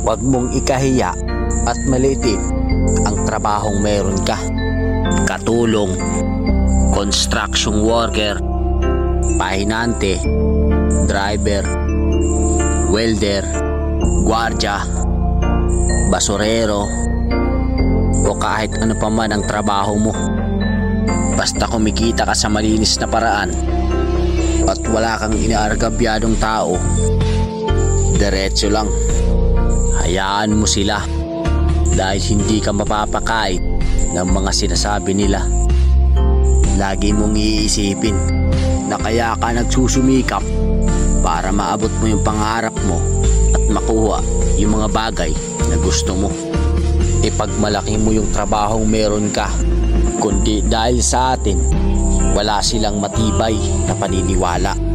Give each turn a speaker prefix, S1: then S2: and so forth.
S1: Huwag mong ikahiya at maliitin ang trabahong meron ka. Katulong, construction worker, pahinante, driver, welder, gwardya, basurero, o kahit ano pa man ang trabaho mo. Basta kumikita ka sa malinis na paraan at wala kang inaargabyadong tao, diretso lang. Hayaan mo sila dahil hindi ka mapapakait ng mga sinasabi nila. Lagi mong iisipin na kaya ka nagsusumikap para maabot mo yung pangarap mo at makuha yung mga bagay na gusto mo. Ipagmalaki mo yung trabahong meron ka, kundi dahil sa atin wala silang matibay na paniniwala.